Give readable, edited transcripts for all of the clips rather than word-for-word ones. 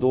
2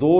2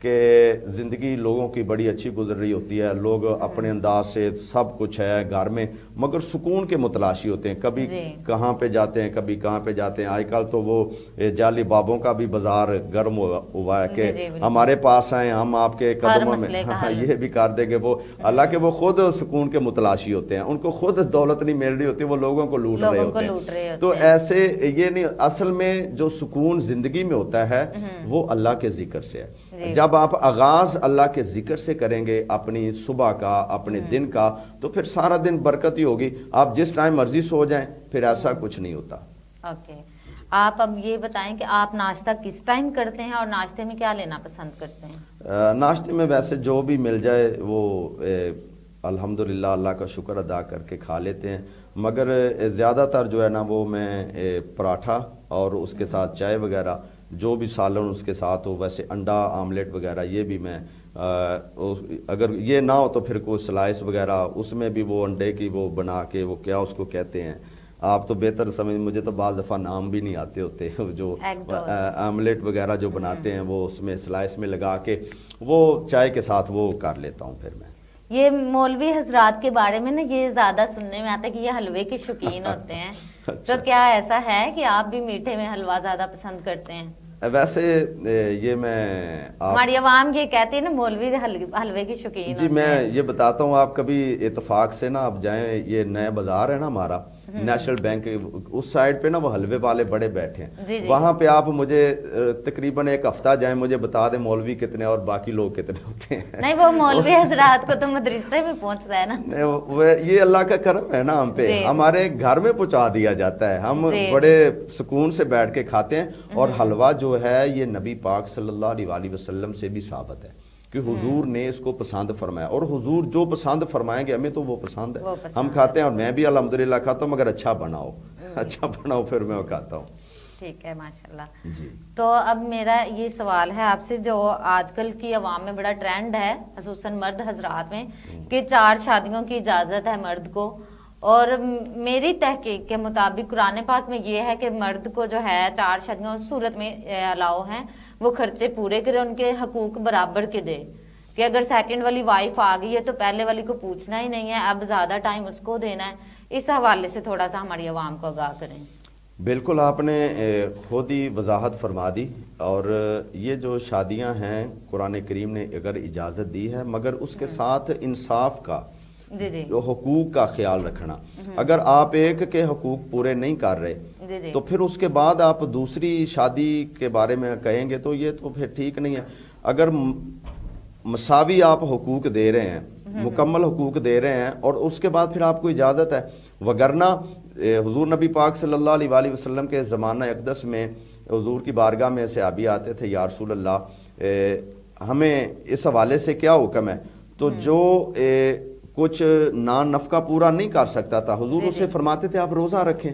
کہ زندگی لوگوں کی بڑی اچھی گزر رہی ہوتی ہے، لوگ اپنے انداز سے سب کچھ ہے گھر میں، مگر سکون کے متلاشی ہوتے ہیں، کبھی کہاں پہ جاتے ہیں کبھی کہاں پہ جاتے ہیں۔ آج کل تو وہ جعلی بابوں کا بھی بازار گرم ہوا ہے کہ ہمارے پاس آئیں، ہم آپ کے قدموں میں یہ بھی کر دیں گے۔ وہ اللہ کے وہ خود سکون کے متلاشی ہوتے ہیں، ان کو خود دولت نہیں مل رہی ہوتی، وہ لوگوں کو لوٹ رہے ہوتے ہیں۔ تو ایسے یہ نہیں، اصل میں جو سکون زندگی میں ہوتا ہے وہ اللہ کے ذکر سے ہے۔ جب آپ آغاز اللہ کے ذکر سے کریں گے اپنی صبح کا، اپنے دن کا، تو پھر سارا دن برکت ہی ہوگی۔ آپ جس ٹائم مرضی سو جائیں، پھر ایسا کچھ نہیں ہوتا۔ اوکے، آپ اب یہ بتائیں کہ آپ ناشتہ کس ٹائم کرتے ہیں اور ناشتے میں کیا لینا پسند کرتے ہیں؟ ناشتے میں ویسے جو بھی مل جائے وہ الحمدللہ اللہ کا شکر ادا کر کے کھا لیتے ہیں، مگر زیادہ تر جو ہے نا وہ میں پراٹھا اور اس کے ساتھ چائے وغیرہ، جو بھی سالن اس کے ساتھ ہو، ویسے انڈا آملیٹ وغیرہ یہ بھی میں، اگر یہ نہ ہو تو پھر کوئی سلائس وغیرہ، اس میں بھی وہ انڈے کی وہ بنا کے، وہ کیا اس کو کہتے ہیں آپ تو بہتر سمجھ، مجھے تو بعض دفعہ نام بھی نہیں آتے ہوتے، جو آملیٹ وغیرہ جو بناتے ہیں وہ اس میں سلائس میں لگا کے وہ چائے کے ساتھ وہ کر لیتا ہوں پھر میں۔ یہ مولوی حضرات کے بارے میں نا یہ زیادہ سننے میں آتا ہے کہ یہ حلوے کے شوقین ہوتے ہیں، تو کیا ایسا ہے کہ آپ بھی میٹھے میں حلوہ زیادہ پسند کرتے ہیں؟ ویسے یہ میں ہماری عوام یہ کہتی ہے نا مولوی حلوے کی شوقین، جی میں یہ بتاتا ہوں، آپ کبھی اتفاق سے نا آپ جائیں، یہ نیا بازار ہے نا ہمارا نیشنل بینک، اس سائڈ پہ نا وہ حلوے والے بڑے بیٹھے ہیں، وہاں پہ آپ مجھے تقریباً ایک ہفتہ جائیں، مجھے بتا دیں مولوی کتنے اور باقی لوگ کتنے ہوتے ہیں۔ نہیں وہ مولوی حضرات کو تو مدرسے میں پہنچتا ہے نا، یہ اللہ کا کرم ہے نا ہم پہ، ہمارے گھر میں پہنچا دیا جاتا ہے، ہم بڑے سکون سے بیٹھ کے کھاتے ہیں۔ اور حلوہ جو ہے یہ نبی پاک صلی اللہ علیہ وسلم سے بھی ثابت ہے کہ حضور نے اس کو پسند فرمایا، اور حضور جو پسند فرمائیں گے ہمیں تو وہ پسند ہے، ہم کھاتے ہیں، اور میں بھی الحمدللہ کھاتا ہوں، مگر اچھا بناؤ اچھا بناؤ پھر میں وہ کھاتا ہوں۔ ٹھیک ہے، ماشاءاللہ جی۔ تو اب میرا یہ سوال ہے آپ سے، جو آج کل کی عوام میں بڑا ٹرینڈ ہے خصوصاً مرد حضرات میں کہ 4 شادیوں کی اجازت ہے مرد کو، اور میری تحقیق کے مطابق قرآن پاک میں یہ ہے کہ مرد کو جو ہے 4 شادیوں صورت میں الاؤ ہیں، وہ خرچے پورے کرے، ان کے حقوق برابر کے دے، کہ اگر سیکنڈ والی وائف آ گئی ہے تو پہلے والی کو پوچھنا ہی نہیں ہے، اب زیادہ ٹائم اس کو دینا ہے۔ اس حوالے سے تھوڑا سا ہماری عوام کو آگاہ کریں۔ بالکل آپ نے خود ہی وضاحت فرما دی، اور یہ جو شادیاں ہیں قرآن کریم نے اگر اجازت دی ہے، مگر اس کے ساتھ انصاف کا، جو حقوق کا خیال رکھنا۔ اگر آپ ایک کے حقوق پورے نہیں کر رہے تو پھر اس کے بعد آپ دوسری شادی کے بارے میں کہیں گے تو یہ تو پھر ٹھیک نہیں ہے۔ اگر مساوی آپ حقوق دے رہے ہیں، مکمل حقوق دے رہے ہیں، اور اس کے بعد پھر آپ کو اجازت ہے، وگرنہ حضور نبی پاک صلی اللہ علیہ وسلم کے زمانہ اقدس میں حضور کی بارگاہ میں صحابی آتے تھے، یا رسول اللہ ہمیں اس حوالے سے کیا حکم ہے؟ تو جو کچھ نان نفقہ پورا نہیں کر سکتا تھا، حضور اسے فرماتے تھے آپ روزہ رکھیں،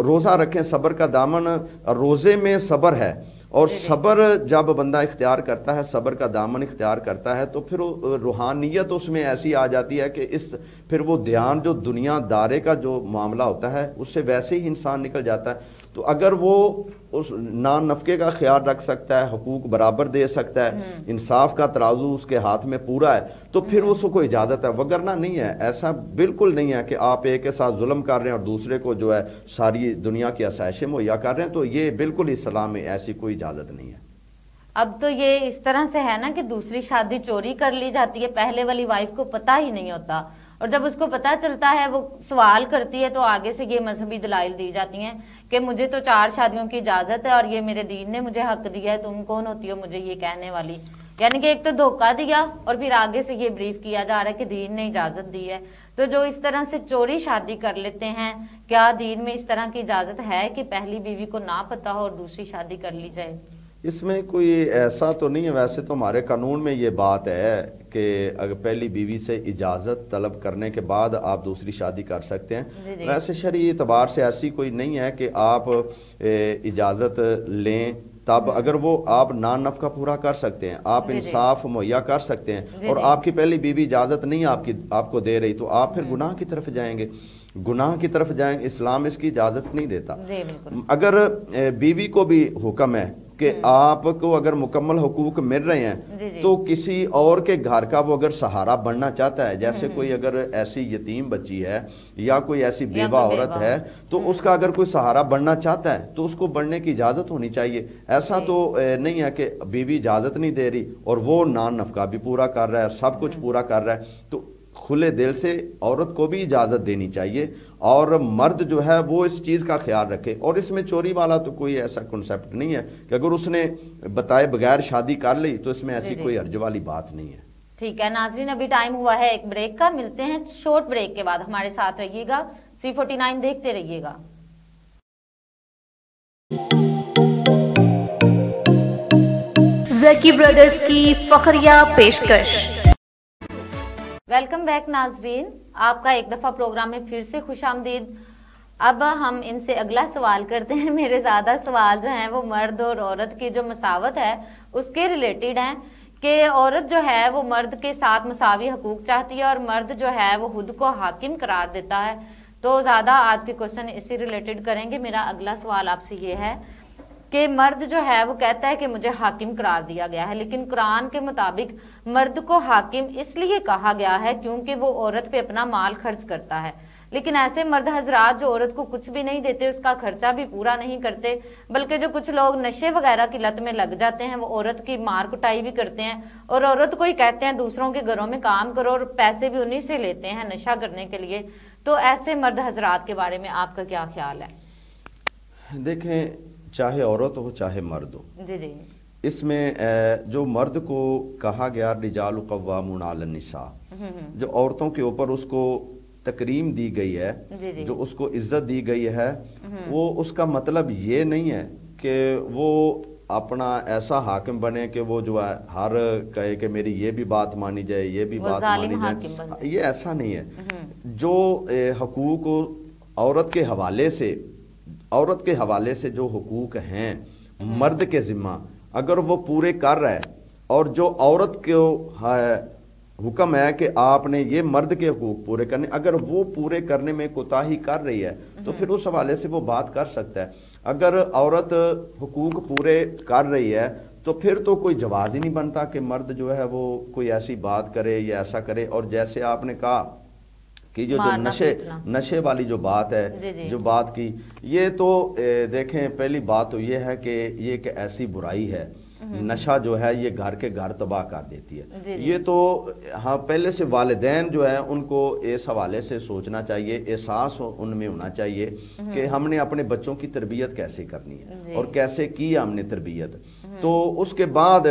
روزہ رکھیں، صبر کا دامن، روزے میں صبر ہے، اور صبر جب بندہ اختیار کرتا ہے، صبر کا دامن اختیار کرتا ہے، تو پھر روحانیت اس میں ایسی آ جاتی ہے کہ پھر وہ دھیان جو دنیا دارے کا جو معاملہ ہوتا ہے اس سے ویسے ہی انسان نکل جاتا ہے۔ تو اگر وہ اس نان نفقے کا خیال رکھ سکتا ہے، حقوق برابر دے سکتا ہے، انصاف کا ترازو اس کے ہاتھ میں پورا ہے، تو پھر اس کو اجازت ہے، وگرنہ نہیں ہے۔ ایسا بالکل نہیں ہے کہ آپ ایک کے ساتھ ظلم کر رہے ہیں اور دوسرے کو جو ہے ساری دنیا کی آسائشیں مہیا کر رہے ہیں، تو یہ بالکل اسلام میں ایسی کوئی اجازت نہیں ہے۔ اب تو یہ اس طرح سے ہے نا کہ دوسری شادی چوری کر لی جاتی ہے، پہلے والی وائف کو پتہ ہی نہیں ہوتا، اور جب اس کو پتہ چلتا ہے وہ سوال کرتی ہے تو آگے سے یہ مذہبی دلائل دی جاتی ہیں کہ مجھے تو 4 شادیوں کی اجازت ہے اور یہ میرے دین نے مجھے حق دیا ہے، تم کون ہوتی ہو مجھے یہ کہنے والی؟ یعنی کہ ایک تو دھوکہ دیا اور پھر آگے سے یہ بریف کیا جا رہا ہے کہ دین نے اجازت دی ہے۔ تو جو اس طرح سے چوری شادی کر لیتے ہیں، کیا دین میں اس طرح کی اجازت ہے کہ پہلی بیوی کو نہ پتہ ہو اور دوسری شادی کر لی جائے؟ اس میں کوئی ایسا تو نہیں ہے، ویسے تو ہمارے قانون میں یہ بات ہے کہ اگر پہلی بیوی سے اجازت طلب کرنے کے بعد آپ دوسری شادی کر سکتے ہیں۔ ویسے شرعی اعتبار سے ایسی کوئی نہیں ہے کہ آپ اجازت لیں، تب اگر وہ آپ نان نفقہ پورا کر سکتے ہیں، آپ انصاف مہیا کر سکتے ہیں، اور آپ کی پہلی بیوی اجازت نہیں آپ کو دے رہی، تو آپ پھر گناہ کی طرف جائیں گے، گناہ کی طرف جائیں گے، اسلام اس کی اجازت نہیں دیتا۔ اگر بیوی کو بھی حکم ہے کہ آپ کو اگر مکمل حقوق مل رہے ہیں تو کسی اور کے گھر کا وہ اگر سہارا بننا چاہتا ہے، جیسے کوئی اگر ایسی یتیم بچی ہے یا کوئی ایسی بیوہ عورت ہے تو اس کا اگر کوئی سہارا بننا چاہتا ہے تو اس کو بننے کی اجازت ہونی چاہیے۔ ایسا تو نہیں ہے کہ بیوی اجازت نہیں دے رہی اور وہ نان نفقہ بھی پورا کر رہا ہے، سب کچھ پورا کر رہا ہے، تو کھلے دل سے عورت کو بھی اجازت دینی چاہیے اور مرد جو ہے وہ اس چیز کا خیال رکھے۔ اور اس میں چوری والا تو کوئی ایسا کنسیپٹ نہیں ہے کہ اگر اس نے بتائے بغیر شادی کر لی تو اس میں ایسی کوئی حرج والی بات نہیں ہے۔ ٹھیک ہے ناظرین، ابھی ٹائم ہوا ہے ایک بریک کا، ملتے ہیں شورٹ بریک کے بعد، ہمارے ساتھ رہیے گا، C49 دیکھتے رہیے گا۔ زکی برادرز کی فخریہ پیشکش۔ ویلکم بیک ناظرین، آپ کا ایک دفعہ پروگرام میں پھر سے خوش آمدید۔ اب ہم ان سے اگلا سوال کرتے ہیں۔ میرے زیادہ سوال جو ہیں وہ مرد اور عورت کی جو مساوت ہے اس کے ریلیٹڈ ہیں کہ عورت جو ہے وہ مرد کے ساتھ مساوی حقوق چاہتی ہے اور مرد جو ہے وہ خود کو حاکم قرار دیتا ہے۔ تو زیادہ آج کے کوشچن اسی ریلیٹڈ کریں گے۔ میرا اگلا سوال آپ سے یہ ہے کہ مرد جو ہے وہ کہتا ہے کہ مجھے حاکم قرار دیا گیا ہے، لیکن قرآن کے مطابق مرد کو حاکم اس لیے کہا گیا ہے کیونکہ وہ عورت پہ اپنا مال خرچ کرتا ہے، لیکن ایسے مرد حضرات جو عورت کو کچھ بھی نہیں دیتے، اس کا خرچہ بھی پورا نہیں کرتے، بلکہ جو کچھ لوگ نشے وغیرہ کی لت میں لگ جاتے ہیں وہ عورت کی مار کٹائی بھی کرتے ہیں اور عورت کو ہی کہتے ہیں دوسروں کے گھروں میں کام کرو اور پیسے بھی انہی سے لیتے ہیں نشہ کرنے کے لیے۔ تو ایسے مرد حضرات کے بارے میں آپ کا کیا خیال ہے؟ دیکھیں، چاہے عورت ہو چاہے مرد ہو، جی اس میں جو مرد کو کہا گیا رجال قوامون علی النساء، جو عورتوں کے اوپر اس کو تکریم دی گئی ہے، جو اس کو عزت دی گئی ہے، وہ اس کا مطلب یہ نہیں ہے کہ وہ اپنا ایسا حاکم بنے کہ وہ جو ہے ہر کہے کہ میری یہ بھی بات مانی جائے، یہ بھی بات مانی جائے، یہ ایسا نہیں ہے۔ جو حقوق عورت کے حوالے سے جو حقوق ہیں مرد کے ذمہ، اگر وہ پورے کر رہا ہے اور جو عورت کو حکم ہے کہ آپ نے یہ مرد کے حقوق پورے کرنے، اگر وہ پورے کرنے میں کوتاہی کر رہی ہے تو پھر اس حوالے سے وہ بات کر سکتا ہے۔ اگر عورت حقوق پورے کر رہی ہے تو پھر تو کوئی جواز ہی نہیں بنتا کہ مرد جو ہے وہ کوئی ایسی بات کرے یا ایسا کرے۔ اور جیسے آپ نے کہا کہ جو نشے والی جو بات ہے، جو بات کی، یہ تو دیکھیں پہلی بات تو یہ ہے کہ یہ ایک ایسی برائی ہے، نشہ جو ہے یہ گھر کے گھر تباہ کر دیتی ہے۔ یہ تو ہاں پہلے سے والدین جو ہیں ان کو اس حوالے سے سوچنا چاہیے، احساس ان میں ہونا چاہیے کہ ہم نے اپنے بچوں کی تربیت کیسے کرنی ہے اور کیسے کی ہم نے تربیت۔ تو اس کے بعد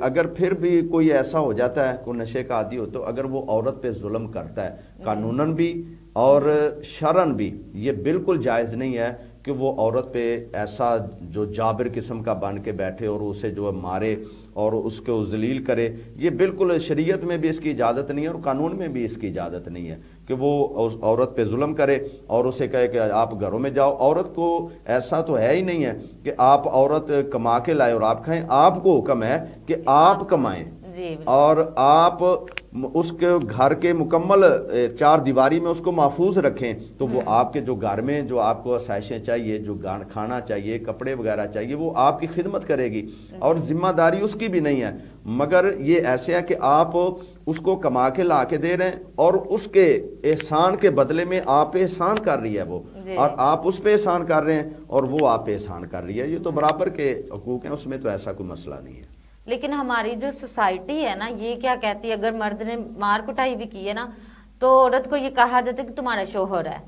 اگر پھر بھی کوئی ایسا ہو جاتا ہے، کوئی نشے کا عادی ہو، تو اگر وہ عورت پہ ظلم کرتا ہے قانوناً بھی اور شرعاً بھی، یہ بالکل جائز نہیں ہے کہ وہ عورت پہ ایسا جو جابر قسم کا بن کے بیٹھے اور اسے جو مارے اور اس کو ذلیل کرے۔ یہ بالکل شریعت میں بھی اس کی اجازت نہیں ہے اور قانون میں بھی اس کی اجازت نہیں ہے کہ وہ اس عورت پہ ظلم کرے اور اسے کہے کہ آپ گھروں میں جاؤ۔ عورت کو ایسا تو ہے ہی نہیں ہے کہ آپ عورت کما کے لائے اور آپ کھائیں، آپ کو حکم ہے کہ آپ کمائیں اور آپ اس کے گھر کے مکمل چار دیواری میں اس کو محفوظ رکھیں، تو وہ آپ کے جو گھر میں جو آپ کو آسائشیں چاہیے، جو کھانا چاہیے، کپڑے وغیرہ چاہیے، وہ آپ کی خدمت کرے گی اور ذمہ داری اس کی بھی نہیں ہے۔ مگر یہ ایسے ہے کہ آپ اس کو کما کے لا کے دے رہے ہیں اور اس کے احسان کے بدلے میں آپ پہ احسان کر رہی ہے وہ، اور آپ اس پہ احسان کر رہے ہیں اور وہ آپ پہ احسان کر رہی ہے۔ یہ تو برابر کے حقوق ہیں، اس میں تو ایسا کوئی مسئلہ نہیں ہے۔ لیکن ہماری جو سوسائٹی ہے نا، یہ کیا کہتی ہے، اگر مرد نے مار کٹائی بھی کی ہے نا تو عورت کو یہ کہا جاتا ہے کہ تمہارا شوہر ہے،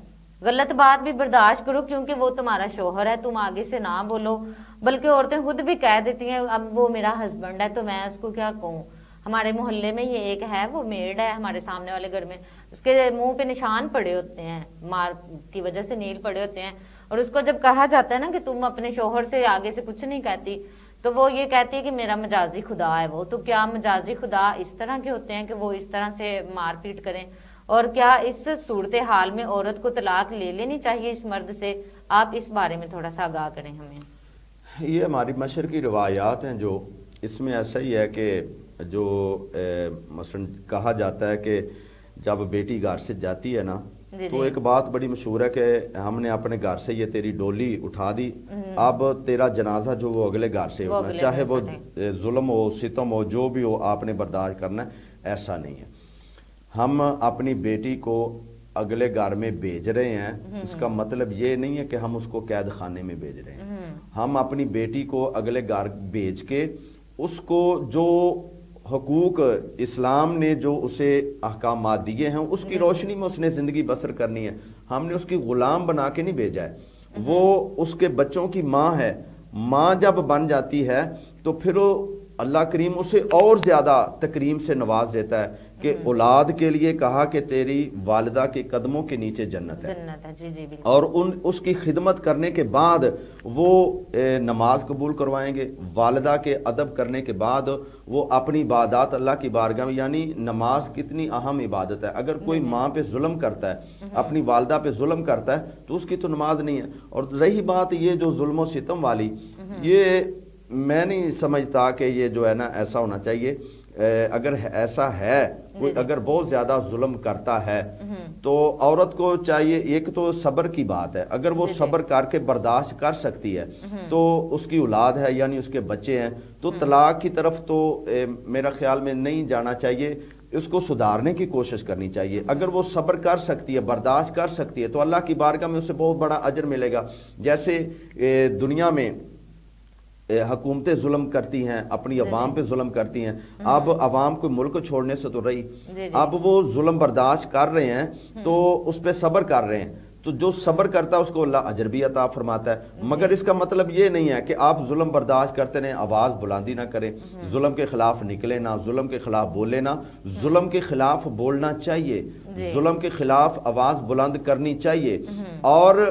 غلط بات بھی برداشت کرو کیونکہ وہ تمہارا شوہر ہے، تم آگے سے نہ بولو۔ بلکہ عورتیں خود بھی کہہ دیتی ہیں اب وہ میرا ہسبینڈ ہے تو میں اس کو کیا کہوں۔ ہمارے محلے میں یہ ایک ہے، وہ میڈ ہے ہمارے سامنے والے گھر میں، اس کے منہ پہ نشان پڑے ہوتے ہیں، مار کی وجہ سے نیل پڑے ہوتے ہیں، اور اس کو جب کہا جاتا ہے نا کہ تم اپنے شوہر سے آگے سے کچھ نہیں کہتی تو وہ یہ کہتی ہے کہ میرا مجازی خدا ہے وہ۔ تو کیا مجازی خدا اس طرح کے ہوتے ہیں کہ وہ اس طرح سے مار پیٹ کریں؟ اور کیا اس صورتحال میں عورت کو طلاق لے لینی چاہیے اس مرد سے؟ آپ اس بارے میں تھوڑا سا آگاہ کریں ہمیں۔ یہ ہماری مشرقی روایات ہیں، جو اس میں ایسا ہی ہے کہ جو مثلا کہا جاتا ہے کہ جب بیٹی گھر سے جاتی ہے نا تو ایک بات بڑی مشہور ہے کہ ہم نے اپنے گھر سے یہ تیری ڈولی اٹھا دی، اب تیرا جنازہ جو وہ اگلے گھر سے اٹھنا، چاہے وہ ظلم ہو، ستم ہو، جو بھی ہو آپ نے برداشت کرنا ہے۔ ایسا نہیں ہے، ہم اپنی بیٹی کو اگلے گھر میں بھیج رہے ہیں، اس کا مطلب یہ نہیں ہے کہ ہم اس کو قید خانے میں بھیج رہے ہیں۔ ہم اپنی بیٹی کو اگلے گھر بھیج کے اس کو جو حقوق اسلام نے جو اسے احکامات دیے ہیں اس کی روشنی میں اس نے زندگی بسر کرنی ہے۔ ہم نے اس کی غلام بنا کے نہیں بھیجا ہے، وہ اس کے بچوں کی ماں ہے۔ ماں جب بن جاتی ہے تو پھر اللہ کریم اسے اور زیادہ تکریم سے نواز دیتا ہے کہ اولاد کے لیے کہا کہ تیری والدہ کے قدموں کے نیچے جنت ہے، جی اور اس کی خدمت کرنے کے بعد وہ نماز قبول کروائیں گے۔ والدہ کے ادب کرنے کے بعد وہ اپنی عبادات اللہ کی بارگاہ میں، یعنی نماز کتنی اہم عبادت ہے۔ اگر کوئی ماں پہ ظلم کرتا ہے، اپنی والدہ پہ ظلم کرتا ہے تو اس کی تو نماز نہیں ہے۔ اور رہی بات یہ جو ظلم و ستم والی، یہ میں نہیں سمجھتا کہ یہ جو ہے نا ایسا ہونا چاہیے۔ اگر ایسا ہے، کوئی اگر بہت زیادہ ظلم کرتا ہے تو عورت کو چاہیے، ایک تو صبر کی بات ہے، اگر وہ صبر کر کے برداشت کر سکتی ہے تو اس کی اولاد ہے یعنی اس کے بچے ہیں، تو طلاق کی طرف تو میرا خیال میں نہیں جانا چاہیے، اس کو سدھارنے کی کوشش کرنی چاہیے۔ اگر وہ صبر کر سکتی ہے، برداشت کر سکتی ہے تو اللہ کی بارگاہ میں اسے بہت بڑا اجر ملے گا۔ جیسے دنیا میں حکومتیں ظلم کرتی ہیں، اپنی عوام پہ ظلم کرتی ہیں، اب عوام کو ملک چھوڑنے سے تو رہی، اب وہ ظلم برداشت کر رہے ہیں تو اس پہ صبر کر رہے ہیں، تو جو صبر کرتا ہے اس کو اللہ اجر بھی عطا فرماتا ہے۔ مگر اس کا مطلب یہ نہیں ہے کہ آپ ظلم برداشت کرتے رہیں، آواز بلندی نہ کریں، ظلم کے خلاف نکلے نہ، ظلم کے خلاف بولے نہ۔ ظلم کے خلاف بولنا چاہیے، ظلم کے خلاف آواز بلند کرنی چاہیے۔ اور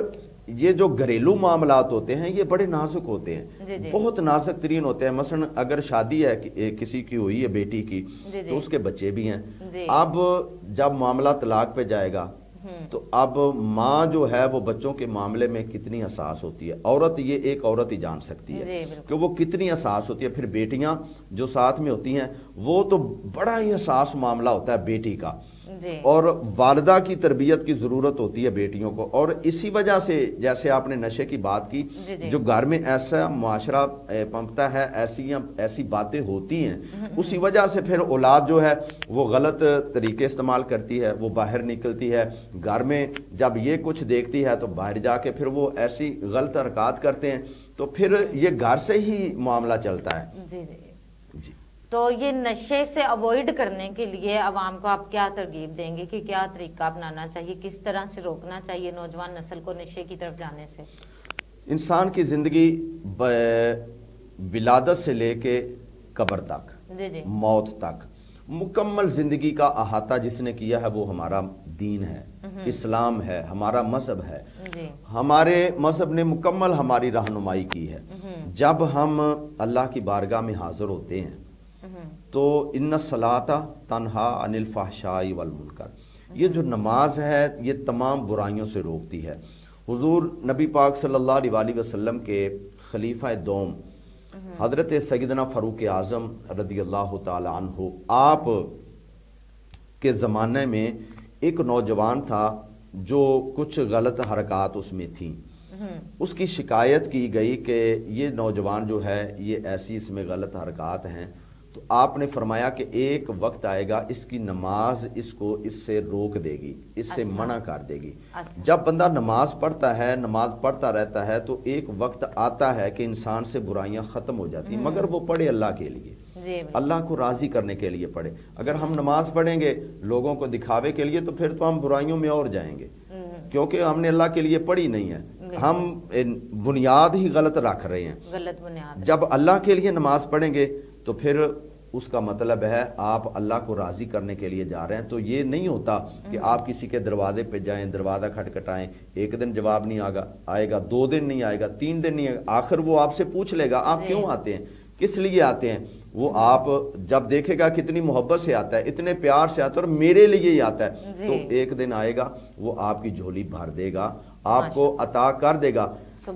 یہ جو گھریلو معاملات ہوتے ہیں یہ بڑے نازک ہوتے ہیں، بہت نازک ترین ہوتے ہیں۔ مثلا اگر شادی ہے کسی کی ہوئی ہے بیٹی کی تو اس کے بچے بھی ہیں، اب جب معاملہ طلاق پہ جائے گا تو اب ماں جو ہے وہ بچوں کے معاملے میں کتنی حساس ہوتی ہے، عورت یہ ایک عورت ہی جان سکتی ہے کہ وہ کتنی حساس ہوتی ہے۔ پھر بیٹیاں جو ساتھ میں ہوتی ہیں وہ تو بڑا ہی حساس معاملہ ہوتا ہے بیٹی کا، اور والدہ کی تربیت کی ضرورت ہوتی ہے بیٹیوں کو۔ اور اسی وجہ سے جیسے آپ نے نشے کی بات کی، جو گھر میں ایسا معاشرہ پنپتا ہے، ایسی باتیں ہوتی ہیں، اسی وجہ سے پھر اولاد جو ہے وہ غلط طریقے استعمال کرتی ہے، وہ باہر نکلتی ہے، گھر میں جب یہ کچھ دیکھتی ہے تو باہر جا کے پھر وہ ایسی غلط حرکات کرتے ہیں، تو پھر یہ گھر سے ہی معاملہ چلتا ہے۔ جی تو یہ نشے سے اوائڈ کرنے کے لیے عوام کو آپ کیا ترغیب دیں گے کہ کیا طریقہ اپنانا چاہیے، کس طرح سے روکنا چاہیے نوجوان نسل کو نشے کی طرف جانے سے؟ انسان کی زندگی ولادت سے لے کے قبر تک، موت تک، مکمل زندگی کا احاطہ جس نے کیا ہے وہ ہمارا دین ہے، اسلام ہے، ہمارا مذہب ہے۔ ہمارے مذہب نے مکمل ہماری رہنمائی کی ہے۔ جب ہم اللہ کی بارگاہ میں حاضر ہوتے ہیں تو ان الصلاۃ تنہا عن الفحشاء والمنکر، یہ جو نماز ہے یہ تمام برائیوں سے روکتی ہے۔ حضور نبی پاک صلی اللہ علیہ وسلم کے خلیفہ دوم حضرت سیدنا فاروق اعظم رضی اللہ تعالی عنہ، آپ کے زمانے میں ایک نوجوان تھا جو کچھ غلط حرکات اس میں تھیں، اس کی شکایت کی گئی کہ یہ نوجوان جو ہے یہ ایسی اس میں غلط حرکات ہیں، تو آپ نے فرمایا کہ ایک وقت آئے گا اس کی نماز اس کو اس سے روک دے گی، اس سے منع کر دے گی۔ جب بندہ نماز پڑھتا ہے، نماز پڑھتا رہتا ہے تو ایک وقت آتا ہے کہ انسان سے برائیاں ختم ہو جاتی ہیں، مگر وہ پڑھے اللہ کے لیے، اللہ کو راضی کرنے کے لیے پڑھے۔ اگر ہم نماز پڑھیں گے لوگوں کو دکھاوے کے لیے تو پھر تو ہم برائیوں میں اور جائیں گے، کیونکہ ہم نے اللہ کے لیے پڑھی نہیں ہے، ہم بنیاد ہی غلط رکھ رہے ہیں، غلط بنیاد۔ جب اللہ کے لیے نماز پڑھیں گے تو پھر اس کا مطلب ہے آپ اللہ کو راضی کرنے کے لیے جا رہے ہیں۔ تو یہ نہیں ہوتا کہ آپ کسی کے دروازے پہ جائیں، دروازہ کھٹکھٹائیں، ایک دن جواب نہیں آئے گا، 2 دن نہیں آئے گا، 3 دن نہیں آئے گا، آخر وہ آپ سے پوچھ لے گا آپ کیوں آتے ہیں، کس لیے آتے ہیں۔ وہ آپ جب دیکھے گا کتنی محبت سے آتا ہے، اتنے پیار سے آتا ہے اور میرے لیے ہی آتا ہے، تو ایک دن آئے گا وہ آپ کی جھولی بھر دے گا، آپ کو عطا کر دے گا۔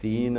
3